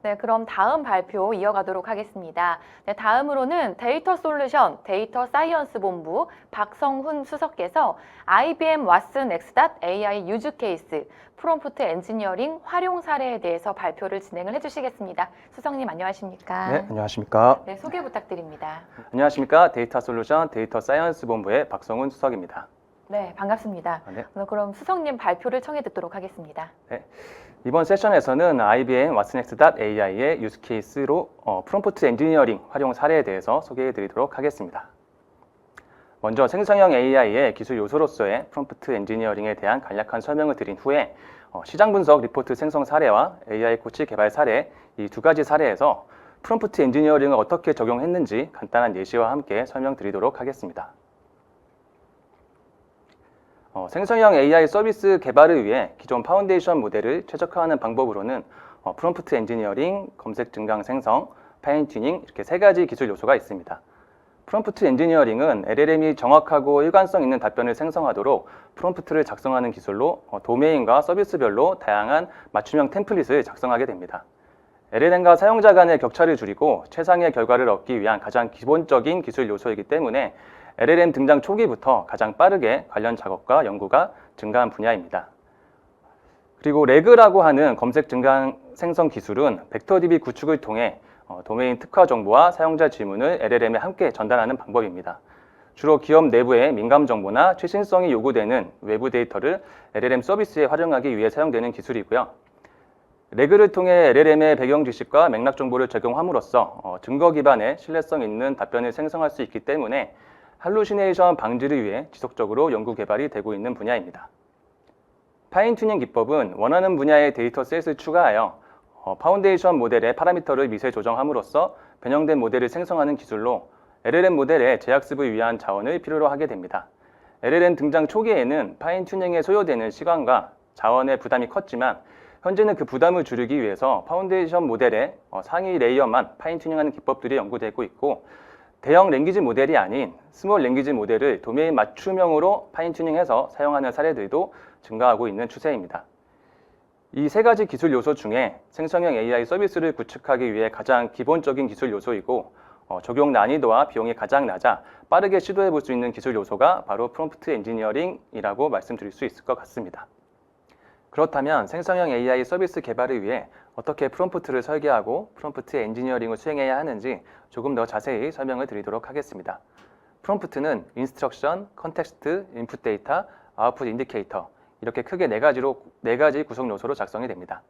네, 그럼 다음 발표 이어가도록 하겠습니다. 네, 다음으로는 데이터 솔루션, 데이터 사이언스 본부 박성훈 수석께서 IBM 왓슨 X.AI 유즈 케이스, 프롬프트 엔지니어링 활용 사례에 대해서 발표를 진행을 해주시겠습니다. 수석님 안녕하십니까? 네, 안녕하십니까? 네, 소개 부탁드립니다. 안녕하십니까? 데이터 솔루션, 데이터 사이언스 본부의 박성훈 수석입니다. 네, 반갑습니다. 네. 그럼 수석님 발표를 청해 듣도록 하겠습니다. 네. 이번 세션에서는 IBM 왓슨 X.AI의 유즈 케이스로 프롬프트 엔지니어링 활용 사례에 대해서 소개해 드리도록 하겠습니다. 먼저 생성형 AI의 기술 요소로서의 프롬프트 엔지니어링에 대한 간략한 설명을 드린 후에 시장 분석 리포트 생성 사례와 AI 코치 개발 사례 이 두 가지 사례에서 프롬프트 엔지니어링을 어떻게 적용했는지 간단한 예시와 함께 설명드리도록 하겠습니다. 생성형 AI 서비스 개발을 위해 기존 파운데이션 모델을 최적화하는 방법으로는 프롬프트 엔지니어링, 검색 증강 생성, 파인 튜닝 이렇게 세 가지 기술 요소가 있습니다. 프롬프트 엔지니어링은 LLM이 정확하고 일관성 있는 답변을 생성하도록 프롬프트를 작성하는 기술로 도메인과 서비스별로 다양한 맞춤형 템플릿을 작성하게 됩니다. LLM과 사용자 간의 격차를 줄이고 최상의 결과를 얻기 위한 가장 기본적인 기술 요소이기 때문에 LLM 등장 초기부터 가장 빠르게 관련 작업과 연구가 증가한 분야입니다. 그리고 레그라고 하는 검색 증강 생성 기술은 벡터DB 구축을 통해 도메인 특화 정보와 사용자 질문을 LLM에 함께 전달하는 방법입니다. 주로 기업 내부의 민감 정보나 최신성이 요구되는 외부 데이터를 LLM 서비스에 활용하기 위해 사용되는 기술이고요. 레그를 통해 LLM의 배경 지식과 맥락 정보를 적용함으로써 증거 기반의 신뢰성 있는 답변을 생성할 수 있기 때문에 할루시네이션 방지를 위해 지속적으로 연구 개발이 되고 있는 분야입니다. 파인 튜닝 기법은 원하는 분야의 데이터셋을 추가하여 파운데이션 모델의 파라미터를 미세 조정함으로써 변형된 모델을 생성하는 기술로 LLM 모델의 재학습을 위한 자원을 필요로 하게 됩니다. LLM 등장 초기에는 파인 튜닝에 소요되는 시간과 자원의 부담이 컸지만 현재는 그 부담을 줄이기 위해서 파운데이션 모델의 상위 레이어만 파인 튜닝하는 기법들이 연구되고 있고 대형 랭귀지 모델이 아닌 스몰 랭귀지 모델을 도메인 맞춤형으로 파인 튜닝해서 사용하는 사례들도 증가하고 있는 추세입니다. 이 세 가지 기술 요소 중에 생성형 AI 서비스를 구축하기 위해 가장 기본적인 기술 요소이고 적용 난이도와 비용이 가장 낮아 빠르게 시도해 볼 수 있는 기술 요소가 바로 프롬프트 엔지니어링이라고 말씀드릴 수 있을 것 같습니다. 그렇다면 생성형 AI 서비스 개발을 위해 어떻게 프롬프트를 설계하고 프롬프트 엔지니어링을 수행해야 하는지 조금 더 자세히 설명을 드리도록 하겠습니다. 프롬프트는 인스트럭션, 컨텍스트, 인풋 데이터, 아웃풋 인디케이터 이렇게 크게 네 가지 구성 요소로 작성이 됩니다.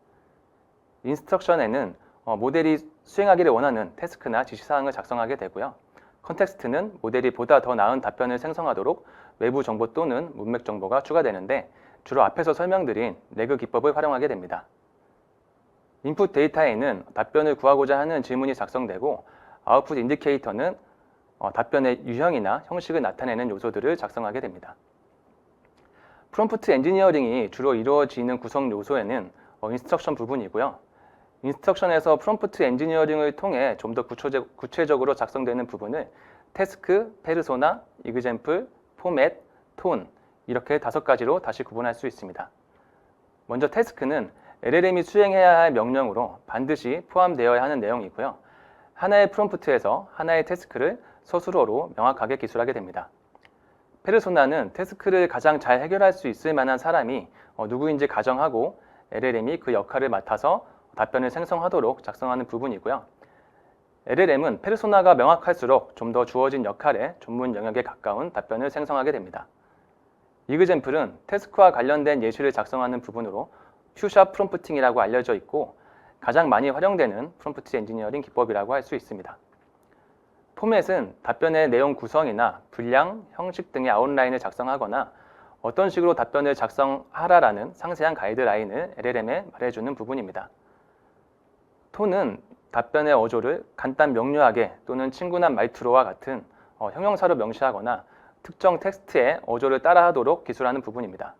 인스트럭션에는 모델이 수행하기를 원하는 태스크나 지시사항을 작성하게 되고요. 컨텍스트는 모델이 보다 더 나은 답변을 생성하도록 외부 정보 또는 문맥 정보가 추가되는데 주로 앞에서 설명드린 레그 기법을 활용하게 됩니다. 인풋 데이터에는 답변을 구하고자 하는 질문이 작성되고 아웃풋 인디케이터는 답변의 유형이나 형식을 나타내는 요소들을 작성하게 됩니다. 프롬프트 엔지니어링이 주로 이루어지는 구성 요소에는 인스트럭션 부분이고요. 인스트럭션에서 프롬프트 엔지니어링을 통해 좀 더 구체적으로 작성되는 부분을 태스크, 페르소나, 이그젬플, 포맷, 톤 이렇게 5가지로 다시 구분할 수 있습니다. 먼저 태스크는 LLM이 수행해야 할 명령으로 반드시 포함되어야 하는 내용이고요. 하나의 프롬프트에서 하나의 태스크를 서술어로 명확하게 기술하게 됩니다. 페르소나는 태스크를 가장 잘 해결할 수 있을 만한 사람이 누구인지 가정하고 LLM이 그 역할을 맡아서 답변을 생성하도록 작성하는 부분이고요. LLM은 페르소나가 명확할수록 좀 더 주어진 역할의 전문 영역에 가까운 답변을 생성하게 됩니다. 이그젬플은 태스크와 관련된 예시를 작성하는 부분으로 Q샵 프롬프팅이라고 알려져 있고 가장 많이 활용되는 프롬프트 엔지니어링 기법이라고 할 수 있습니다. 포맷은 답변의 내용 구성이나 분량, 형식 등의 아웃라인을 작성하거나 어떤 식으로 답변을 작성하라라는 상세한 가이드라인을 LLM에 말해주는 부분입니다. 톤은 답변의 어조를 간단 명료하게 또는 친근한 말투로와 같은 형용사로 명시하거나 특정 텍스트의 어조를 따라하도록 기술하는 부분입니다.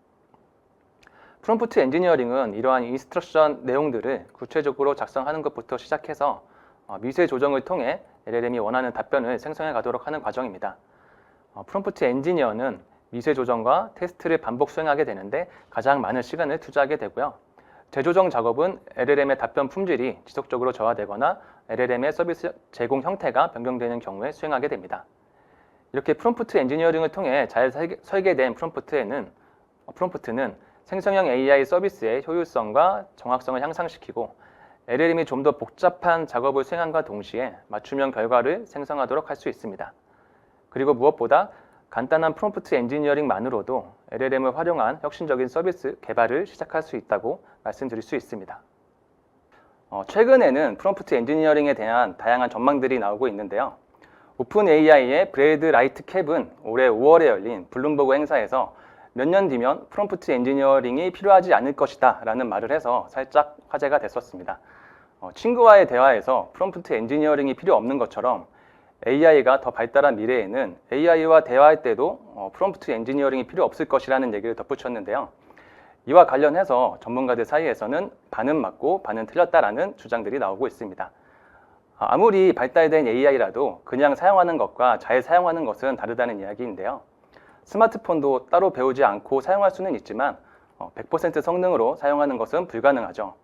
프롬프트 엔지니어링은 이러한 인스트럭션 내용들을 구체적으로 작성하는 것부터 시작해서 미세 조정을 통해 LLM이 원하는 답변을 생성해 가도록 하는 과정입니다. 프롬프트 엔지니어는 미세 조정과 테스트를 반복 수행하게 되는데 가장 많은 시간을 투자하게 되고요. 재조정 작업은 LLM의 답변 품질이 지속적으로 저하되거나 LLM의 서비스 제공 형태가 변경되는 경우에 수행하게 됩니다. 이렇게 프롬프트 엔지니어링을 통해 잘 설계된 프롬프트는 생성형 AI 서비스의 효율성과 정확성을 향상시키고 LLM이 좀 더 복잡한 작업을 수행함과 동시에 맞춤형 결과를 생성하도록 할 수 있습니다. 그리고 무엇보다 간단한 프롬프트 엔지니어링만으로도 LLM을 활용한 혁신적인 서비스 개발을 시작할 수 있다고 말씀드릴 수 있습니다. 최근에는 프롬프트 엔지니어링에 대한 다양한 전망들이 나오고 있는데요. 오픈 AI의 브래드 라이트 캡은 올해 5월에 열린 블룸버그 행사에서 몇 년 뒤면 프롬프트 엔지니어링이 필요하지 않을 것이다 라는 말을 해서 살짝 화제가 됐었습니다. 친구와의 대화에서 프롬프트 엔지니어링이 필요 없는 것처럼 AI가 더 발달한 미래에는 AI와 대화할 때도 프롬프트 엔지니어링이 필요 없을 것이라는 얘기를 덧붙였는데요. 이와 관련해서 전문가들 사이에서는 반은 맞고 반은 틀렸다라는 주장들이 나오고 있습니다. 아무리 발달된 AI라도 그냥 사용하는 것과 잘 사용하는 것은 다르다는 이야기인데요. 스마트폰도 따로 배우지 않고 사용할 수는 있지만 100% 성능으로 사용하는 것은 불가능하죠.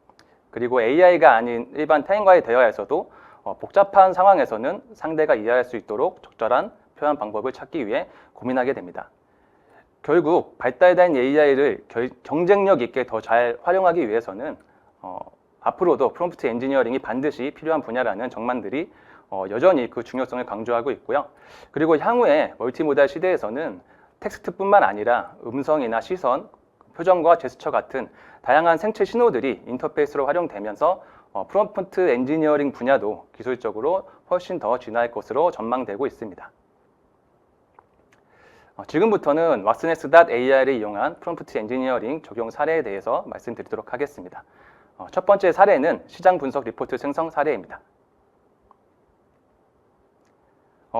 그리고 AI가 아닌 일반 타인과의 대화에서도 복잡한 상황에서는 상대가 이해할 수 있도록 적절한 표현 방법을 찾기 위해 고민하게 됩니다. 결국 발달된 AI를 경쟁력 있게 더 잘 활용하기 위해서는 앞으로도 프롬프트 엔지니어링이 반드시 필요한 분야라는 전망들이 여전히 그 중요성을 강조하고 있고요. 그리고 향후에 멀티모달 시대에서는 텍스트뿐만 아니라 음성이나 시선, 표정과 제스처 같은 다양한 생체 신호들이 인터페이스로 활용되면서 프롬프트 엔지니어링 분야도 기술적으로 훨씬 더 진화할 것으로 전망되고 있습니다. 지금부터는 왓슨엑스.AI를 이용한 프롬프트 엔지니어링 적용 사례에 대해서 말씀드리도록 하겠습니다. 첫 번째 사례는 시장 분석 리포트 생성 사례입니다.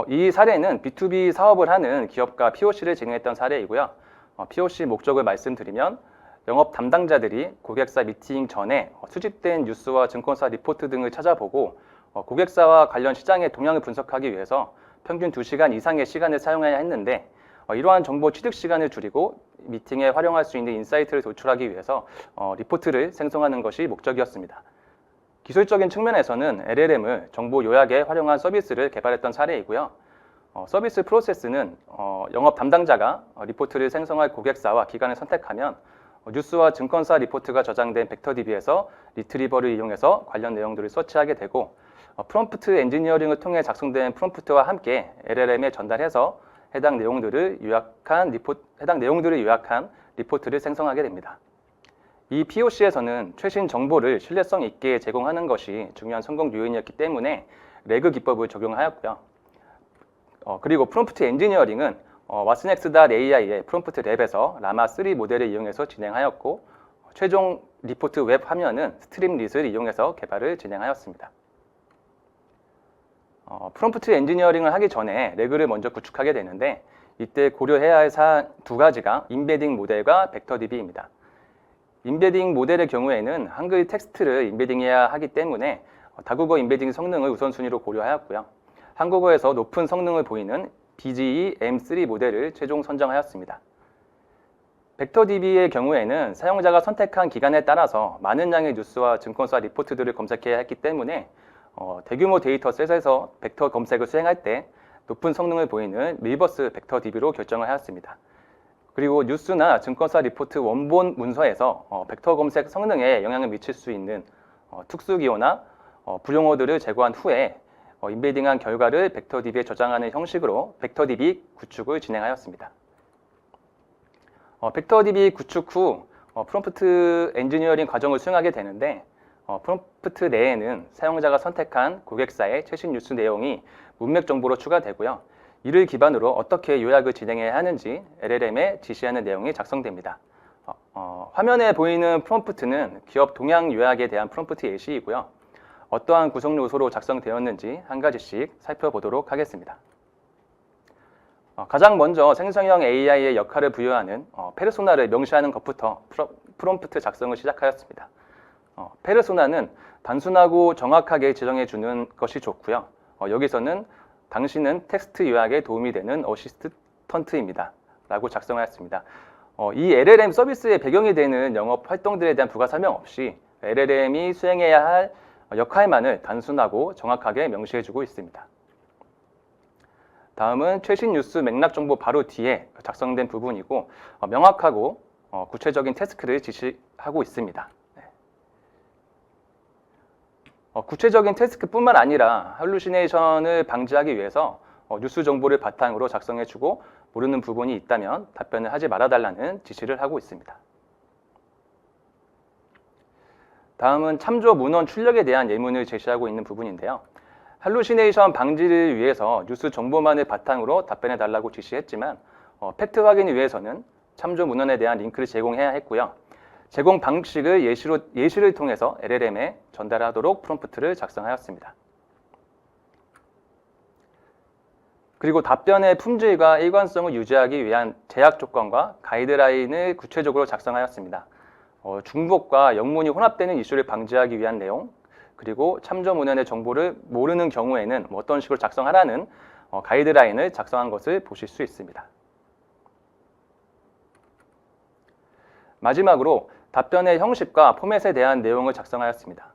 이 사례는 B2B 사업을 하는 기업과 POC를 진행했던 사례이고요. POC 목적을 말씀드리면 영업 담당자들이 고객사 미팅 전에 수집된 뉴스와 증권사 리포트 등을 찾아보고 고객사와 관련 시장의 동향을 분석하기 위해서 평균 2시간 이상의 시간을 사용해야 했는데 이러한 정보 취득 시간을 줄이고 미팅에 활용할 수 있는 인사이트를 도출하기 위해서 리포트를 생성하는 것이 목적이었습니다. 기술적인 측면에서는 LLM을 정보 요약에 활용한 서비스를 개발했던 사례이고요. 서비스 프로세스는 영업 담당자가 리포트를 생성할 고객사와 기관을 선택하면 뉴스와 증권사 리포트가 저장된 벡터DB에서 리트리버를 이용해서 관련 내용들을 서치하게 되고 프롬프트 엔지니어링을 통해 작성된 프롬프트와 함께 LLM에 전달해서 해당 내용들을 요약한 리포트를 생성하게 됩니다. 이 POC에서는 최신 정보를 신뢰성 있게 제공하는 것이 중요한 성공 요인이었기 때문에 레그 기법을 적용하였고요. 그리고 프롬프트 엔지니어링은 왓슨엑스.AI의 프롬프트 랩에서 라마3 모델을 이용해서 진행하였고 최종 리포트 웹 화면은 스트림릿을 이용해서 개발을 진행하였습니다. 프롬프트 엔지니어링을 하기 전에 레그를 먼저 구축하게 되는데 이때 고려해야 할 사안 두 가지가 인베딩 모델과 벡터DB입니다. 인베딩 모델의 경우에는 한글 텍스트를 인베딩해야 하기 때문에 다국어 인베딩 성능을 우선순위로 고려하였고요. 한국어에서 높은 성능을 보이는 BGE M3 모델을 최종 선정하였습니다. 벡터DB의 경우에는 사용자가 선택한 기간에 따라서 많은 양의 뉴스와 증권사 리포트들을 검색해야 했기 때문에 대규모 데이터셋에서 벡터 검색을 수행할 때 높은 성능을 보이는 밀버스 벡터DB로 결정을 하였습니다. 그리고 뉴스나 증권사 리포트 원본 문서에서 벡터 검색 성능에 영향을 미칠 수 있는 특수기호나 불용어들을 제거한 후에 인베딩한 결과를 벡터DB에 저장하는 형식으로 벡터DB 구축을 진행하였습니다. 벡터DB 구축 후 프롬프트 엔지니어링 과정을 수행하게 되는데 프롬프트 내에는 사용자가 선택한 고객사의 최신 뉴스 내용이 문맥 정보로 추가되고요. 이를 기반으로 어떻게 요약을 진행해야 하는지 LLM에 지시하는 내용이 작성됩니다. 화면에 보이는 프롬프트는 기업 동향 요약에 대한 프롬프트 예시이고요. 어떠한 구성 요소로 작성되었는지 한 가지씩 살펴보도록 하겠습니다. 가장 먼저 생성형 AI의 역할을 부여하는 페르소나를 명시하는 것부터 프롬프트 작성을 시작하였습니다. 페르소나는 단순하고 정확하게 지정해주는 것이 좋고요. 여기서는 당신은 텍스트 요약에 도움이 되는 어시스턴트입니다. 라고 작성하였습니다. 이 LLM 서비스의 배경이 되는 영업 활동들에 대한 부가 설명 없이 LLM이 수행해야 할 역할만을 단순하고 정확하게 명시해주고 있습니다. 다음은 최신 뉴스 맥락 정보 바로 뒤에 작성된 부분이고 명확하고 구체적인 태스크를 지시하고 있습니다. 구체적인 태스크뿐만 아니라 할루시네이션을 방지하기 위해서 뉴스 정보를 바탕으로 작성해주고 모르는 부분이 있다면 답변을 하지 말아달라는 지시를 하고 있습니다. 다음은 참조 문헌 출력에 대한 예문을 제시하고 있는 부분인데요. 할루시네이션 방지를 위해서 뉴스 정보만을 바탕으로 답변해달라고 지시했지만 팩트 확인을 위해서는 참조 문헌에 대한 링크를 제공해야 했고요. 제공 방식을 예시를 통해서 LLM에 전달하도록 프롬프트를 작성하였습니다. 그리고 답변의 품질과 일관성을 유지하기 위한 제약 조건과 가이드라인을 구체적으로 작성하였습니다. 중복과 영문이 혼합되는 이슈를 방지하기 위한 내용, 그리고 참조 문헌의 정보를 모르는 경우에는 어떤 식으로 작성하라는 가이드라인을 작성한 것을 보실 수 있습니다. 마지막으로 답변의 형식과 포맷에 대한 내용을 작성하였습니다.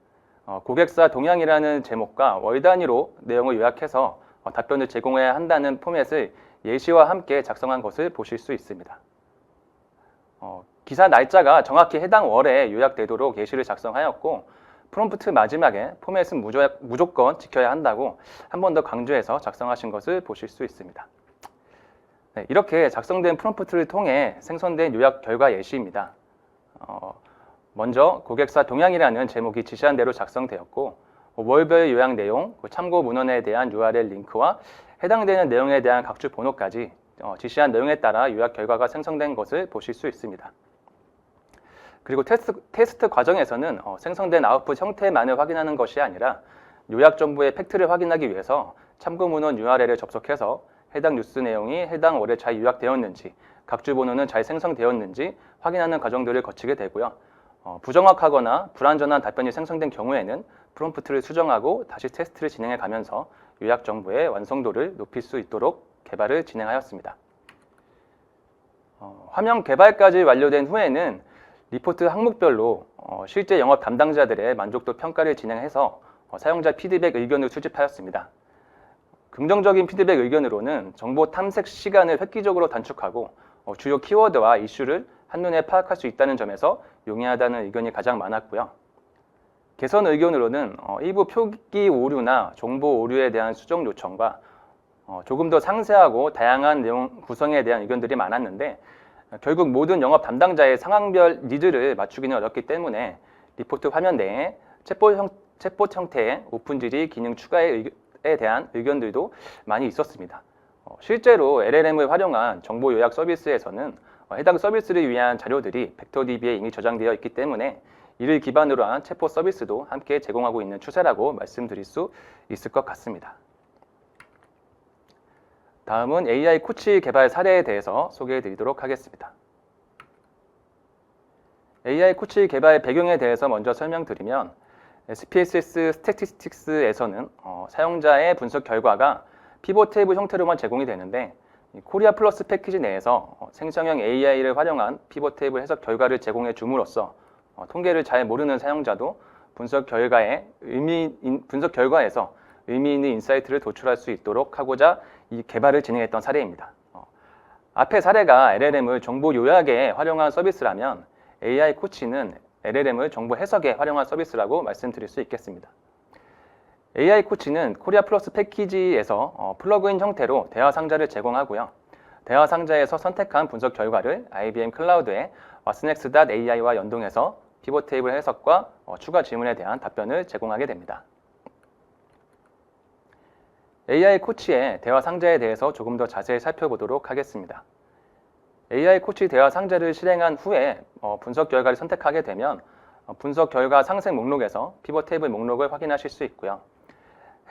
고객사 동향이라는 제목과 월 단위로 내용을 요약해서 답변을 제공해야 한다는 포맷을 예시와 함께 작성한 것을 보실 수 있습니다. 기사 날짜가 정확히 해당 월에 요약되도록 예시를 작성하였고 프롬프트 마지막에 포맷은 무조건 지켜야 한다고 한 번 더 강조해서 작성하신 것을 보실 수 있습니다. 네, 이렇게 작성된 프롬프트를 통해 생성된 요약 결과 예시입니다. 먼저 고객사 동향이라는 제목이 지시한 대로 작성되었고 월별 요약 내용, 참고 문헌에 대한 URL 링크와 해당되는 내용에 대한 각주 번호까지 지시한 내용에 따라 요약 결과가 생성된 것을 보실 수 있습니다. 그리고 테스트 과정에서는 생성된 아웃풋 형태만을 확인하는 것이 아니라 요약 정보의 팩트를 확인하기 위해서 참고 문헌 URL에 접속해서 해당 뉴스 내용이 해당 월에 잘 요약되었는지, 각주 번호는 잘 생성되었는지 확인하는 과정들을 거치게 되고요. 부정확하거나 불완전한 답변이 생성된 경우에는 프롬프트를 수정하고 다시 테스트를 진행해 가면서 요약 정보의 완성도를 높일 수 있도록 개발을 진행하였습니다. 화면 개발까지 완료된 후에는 리포트 항목별로 실제 영업 담당자들의 만족도 평가를 진행해서 사용자 피드백 의견을 수집하였습니다. 긍정적인 피드백 의견으로는 정보 탐색 시간을 획기적으로 단축하고 주요 키워드와 이슈를 한눈에 파악할 수 있다는 점에서 용이하다는 의견이 가장 많았고요. 개선 의견으로는 일부 표기 오류나 정보 오류에 대한 수정 요청과 조금 더 상세하고 다양한 내용 구성에 대한 의견들이 많았는데 결국 모든 영업 담당자의 상황별 니즈를 맞추기는 어렵기 때문에 리포트 화면 내에 챗봇 형태의 오픈 질의 기능 추가에 대한 의견들도 많이 있었습니다. 실제로 LLM을 활용한 정보 요약 서비스에서는 해당 서비스를 위한 자료들이 벡터DB에 이미 저장되어 있기 때문에 이를 기반으로 한 챗봇 서비스도 함께 제공하고 있는 추세라고 말씀드릴 수 있을 것 같습니다. 다음은 AI 코치 개발 사례에 대해서 소개해 드리도록 하겠습니다. AI 코치 개발 배경에 대해서 먼저 설명드리면 SPSS 스태티스틱스에서는 사용자의 분석 결과가 피벗 테이블 형태로만 제공이 되는데 코리아 플러스 패키지 내에서 생성형 AI를 활용한 피벗 테이블 해석 결과를 제공해 줌으로써 통계를 잘 모르는 사용자도 분석 결과에서 의미 있는 인사이트를 도출할 수 있도록 하고자 이 개발을 진행했던 사례입니다. 앞의 사례가 LLM을 정보 요약에 활용한 서비스라면 AI 코치는 LLM을 정보 해석에 활용한 서비스라고 말씀드릴 수 있겠습니다. AI 코치는 코리아 플러스 패키지에서 플러그인 형태로 대화 상자를 제공하고요. 대화 상자에서 선택한 분석 결과를 IBM 클라우드의 watsnext.ai와 연동해서 피벗 테이블 해석과 추가 질문에 대한 답변을 제공하게 됩니다. AI 코치의 대화 상자에 대해서 조금 더 자세히 살펴보도록 하겠습니다. AI 코치 대화 상자를 실행한 후에 분석 결과를 선택하게 되면 분석 결과 상세 목록에서 피벗 테이블 목록을 확인하실 수 있고요.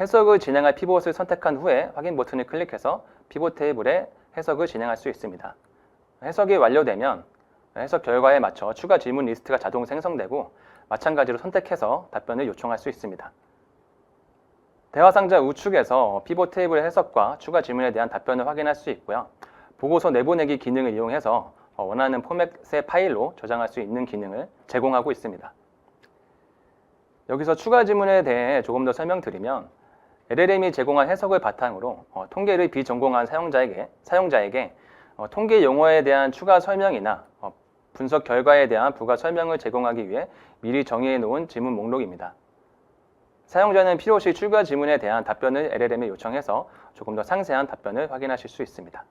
해석을 진행할 피벗을 선택한 후에 확인 버튼을 클릭해서 피벗 테이블의 해석을 진행할 수 있습니다. 해석이 완료되면 해석 결과에 맞춰 추가 질문 리스트가 자동 생성되고 마찬가지로 선택해서 답변을 요청할 수 있습니다. 대화 상자 우측에서 피벗 테이블 해석과 추가 질문에 대한 답변을 확인할 수 있고요. 보고서 내보내기 기능을 이용해서 원하는 포맷의 파일로 저장할 수 있는 기능을 제공하고 있습니다. 여기서 추가 지문에 대해 조금 더 설명드리면 LLM이 제공한 해석을 바탕으로 통계를 비전공한 사용자에게 통계 용어에 대한 추가 설명이나 분석 결과에 대한 부가 설명을 제공하기 위해 미리 정의해 놓은 지문 목록입니다. 사용자는 필요시 추가 지문에 대한 답변을 LLM에 요청해서 조금 더 상세한 답변을 확인하실 수 있습니다.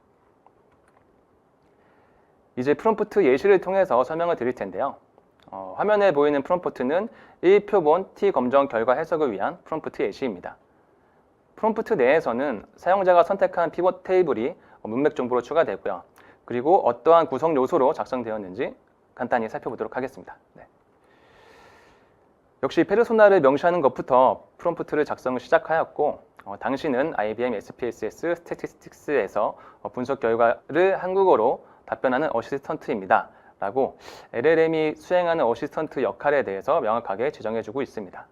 이제 프롬프트 예시를 통해서 설명을 드릴 텐데요. 화면에 보이는 프롬프트는 1표본 T 검정 결과 해석을 위한 프롬프트 예시입니다. 프롬프트 내에서는 사용자가 선택한 피벗 테이블이 문맥 정보로 추가되고요. 그리고 어떠한 구성 요소로 작성되었는지 간단히 살펴보도록 하겠습니다. 네. 역시 페르소나를 명시하는 것부터 프롬프트를 작성을 시작하였고 당시는 IBM SPSS 스태티스틱스에서 분석 결과를 한국어로 답변하는 어시스턴트입니다. 라고 LLM이 수행하는 어시스턴트 역할에 대해서 명확하게 지정해주고 있습니다.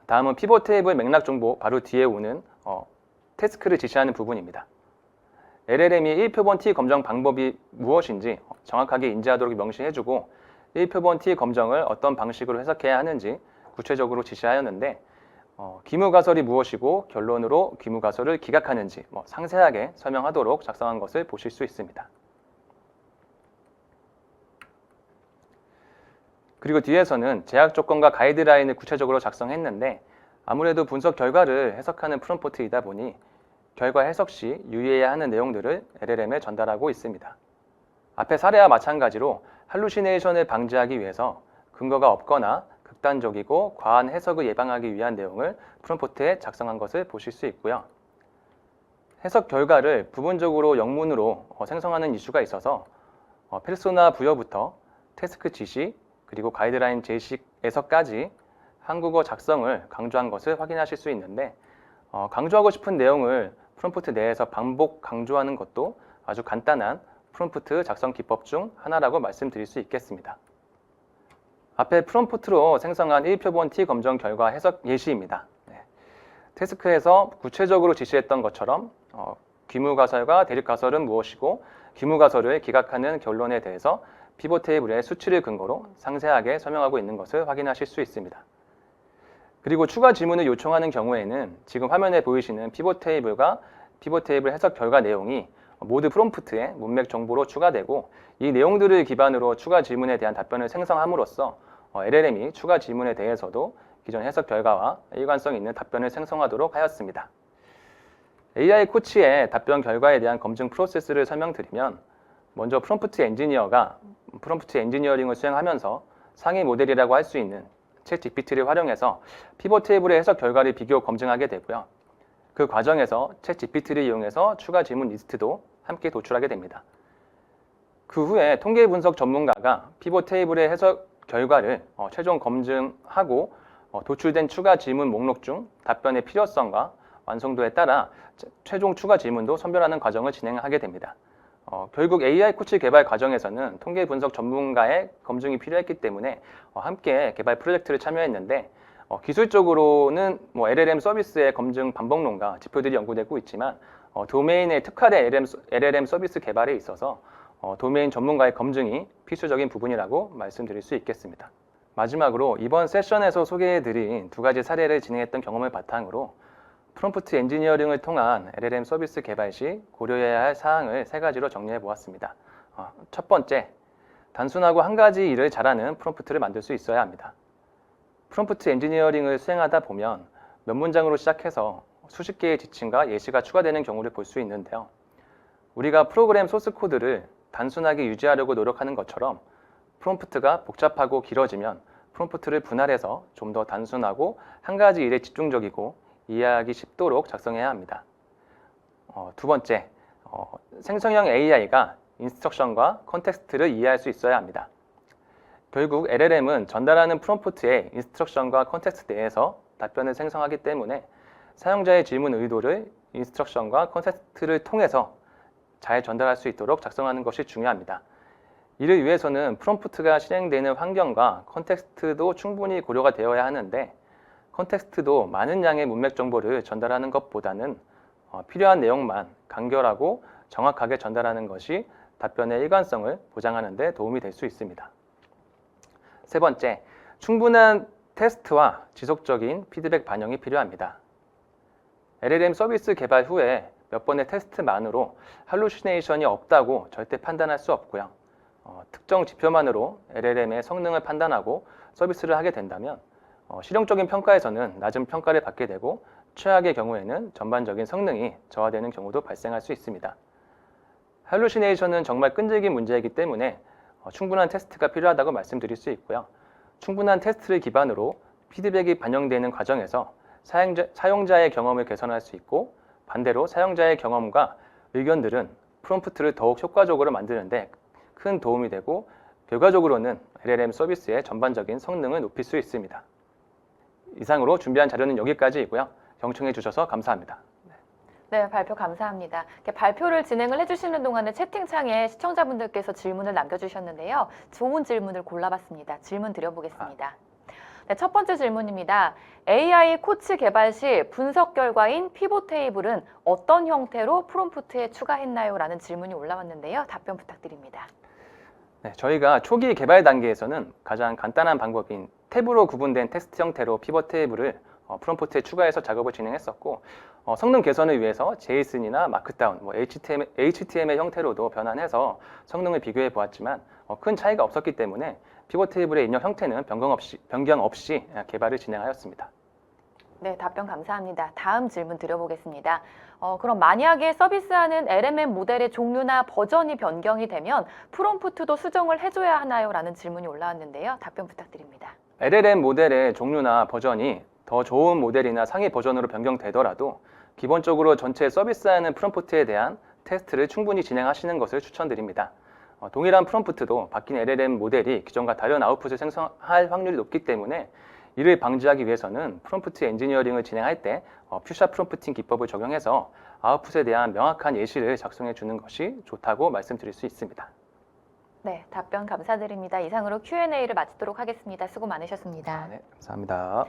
다음은 피벗 테이블 맥락 정보 바로 뒤에 오는 태스크를 지시하는 부분입니다. LLM이 1표본 T 검정 방법이 무엇인지 정확하게 인지하도록 명시해주고 1표본 T 검정을 어떤 방식으로 해석해야 하는지 구체적으로 지시하였는데 기무가설이 무엇이고 결론으로 기무가설을 기각하는지 상세하게 설명하도록 작성한 것을 보실 수 있습니다. 그리고 뒤에서는 제약 조건과 가이드라인을 구체적으로 작성했는데 아무래도 분석 결과를 해석하는 프롬프트이다 보니 결과 해석 시 유의해야 하는 내용들을 LLM에 전달하고 있습니다. 앞의 사례와 마찬가지로 할루시네이션을 방지하기 위해서 근거가 없거나 극단적이고 과한 해석을 예방하기 위한 내용을 프롬프트에 작성한 것을 보실 수 있고요. 해석 결과를 부분적으로 영문으로 생성하는 이슈가 있어서 페르소나 부여부터 태스크 지시, 그리고 가이드라인 제시에서까지 한국어 작성을 강조한 것을 확인하실 수 있는데 강조하고 싶은 내용을 프롬프트 내에서 반복 강조하는 것도 아주 간단한 프롬프트 작성 기법 중 하나라고 말씀드릴 수 있겠습니다. 앞에 프롬프트로 생성한 1표본 T 검정 결과 해석 예시입니다. 네. 태스크에서 구체적으로 지시했던 것처럼 귀무가설과 대립가설은 무엇이고 귀무가설을 기각하는 결론에 대해서 피벗 테이블의 수치를 근거로 상세하게 설명하고 있는 것을 확인하실 수 있습니다. 그리고 추가 지문을 요청하는 경우에는 지금 화면에 보이시는 피벗 테이블과 피벗 테이블 해석 결과 내용이 모두 프롬프트에 문맥 정보로 추가되고 이 내용들을 기반으로 추가 지문에 대한 답변을 생성함으로써 LLM이 추가 지문에 대해서도 기존 해석 결과와 일관성 있는 답변을 생성하도록 하였습니다. AI 코치의 답변 결과에 대한 검증 프로세스를 설명드리면 먼저 프롬프트 엔지니어가 프롬프트 엔지니어링을 수행하면서 상위 모델이라고 할 수 있는 챗 GPT를 활용해서 피벗 테이블의 해석 결과를 비교 검증하게 되고요. 그 과정에서 챗 GPT를 이용해서 추가 지문 리스트도 함께 도출하게 됩니다. 그 후에 통계 분석 전문가가 피벗 테이블의 해석 결과를 최종 검증하고 도출된 추가 지문 목록 중 답변의 필요성과 완성도에 따라 최종 추가 지문도 선별하는 과정을 진행하게 됩니다. 결국 AI 코치 개발 과정에서는 통계 분석 전문가의 검증이 필요했기 때문에 함께 개발 프로젝트를 참여했는데 기술적으로는 LLM 서비스의 검증 반복론과 지표들이 연구되고 있지만 도메인에 특화된 LLM 서비스 개발에 있어서 도메인 전문가의 검증이 필수적인 부분이라고 말씀드릴 수 있겠습니다. 마지막으로 이번 세션에서 소개해드린 두 가지 사례를 진행했던 경험을 바탕으로 프롬프트 엔지니어링을 통한 LLM 서비스 개발 시 고려해야 할 사항을 세 가지로 정리해 보았습니다. 첫 번째, 단순하고 한 가지 일을 잘하는 프롬프트를 만들 수 있어야 합니다. 프롬프트 엔지니어링을 수행하다 보면 몇 문장으로 시작해서 수십 개의 지침과 예시가 추가되는 경우를 볼 수 있는데요. 우리가 프로그램 소스 코드를 단순하게 유지하려고 노력하는 것처럼 프롬프트가 복잡하고 길어지면 프롬프트를 분할해서 좀 더 단순하고 한 가지 일에 집중적이고 이해하기 쉽도록 작성해야 합니다. 두 번째, 생성형 AI가 인스트럭션과 컨텍스트를 이해할 수 있어야 합니다. 결국 LLM은 전달하는 프롬프트의 인스트럭션과 컨텍스트 내에서 답변을 생성하기 때문에 사용자의 질문 의도를 인스트럭션과 컨텍스트를 통해서 잘 전달할 수 있도록 작성하는 것이 중요합니다. 이를 위해서는 프롬프트가 실행되는 환경과 컨텍스트도 충분히 고려가 되어야 하는데 컨텍스트도 많은 양의 문맥 정보를 전달하는 것보다는 필요한 내용만 간결하고 정확하게 전달하는 것이 답변의 일관성을 보장하는 데 도움이 될 수 있습니다. 세 번째, 충분한 테스트와 지속적인 피드백 반영이 필요합니다. LLM 서비스 개발 후에 몇 번의 테스트만으로 할루시네이션이 없다고 절대 판단할 수 없고요. 특정 지표만으로 LLM의 성능을 판단하고 서비스를 하게 된다면 실용적인 평가에서는 낮은 평가를 받게 되고 최악의 경우에는 전반적인 성능이 저하되는 경우도 발생할 수 있습니다. 할루시네이션은 정말 끈질긴 문제이기 때문에 충분한 테스트가 필요하다고 말씀드릴 수 있고요. 충분한 테스트를 기반으로 피드백이 반영되는 과정에서 사용자의 경험을 개선할 수 있고 반대로 사용자의 경험과 의견들은 프롬프트를 더욱 효과적으로 만드는데 큰 도움이 되고 결과적으로는 LLM 서비스의 전반적인 성능을 높일 수 있습니다. 이상으로 준비한 자료는 여기까지이고요. 경청해 주셔서 감사합니다. 네, 발표 감사합니다. 이렇게 발표를 진행을 해주시는 동안에 채팅창에 시청자분들께서 질문을 남겨주셨는데요. 좋은 질문을 골라봤습니다. 질문 드려보겠습니다. 네, 첫 번째 질문입니다. AI 코치 개발 시 분석 결과인 피봇 테이블은 어떤 형태로 프롬프트에 추가했나요? 라는 질문이 올라왔는데요. 답변 부탁드립니다. 네, 저희가 초기 개발 단계에서는 가장 간단한 방법인 탭으로 구분된 텍스트 형태로 피벗 테이블을 프롬프트에 추가해서 작업을 진행했었고 성능 개선을 위해서 JSON이나 마크다운, HTML 형태로도 변환해서 성능을 비교해 보았지만 큰 차이가 없었기 때문에 피벗 테이블의 인력 형태는 변경 없이 개발을 진행하였습니다. 네, 답변 감사합니다. 다음 질문 드려보겠습니다. 그럼 만약에 서비스하는 LMM 모델의 종류나 버전이 변경이 되면 프롬프트도 수정을 해줘야 하나요? 라는 질문이 올라왔는데요. 답변 부탁드립니다. LLM 모델의 종류나 버전이 더 좋은 모델이나 상위 버전으로 변경되더라도 기본적으로 전체 서비스하는 프롬프트에 대한 테스트를 충분히 진행하시는 것을 추천드립니다. 동일한 프롬프트도 바뀐 LLM 모델이 기존과 다른 아웃풋을 생성할 확률이 높기 때문에 이를 방지하기 위해서는 프롬프트 엔지니어링을 진행할 때 퓨샤 프롬프팅 기법을 적용해서 아웃풋에 대한 명확한 예시를 작성해 주는 것이 좋다고 말씀드릴 수 있습니다. 네, 답변 감사드립니다. 이상으로 Q&A를 마치도록 하겠습니다. 수고 많으셨습니다. 네, 감사합니다.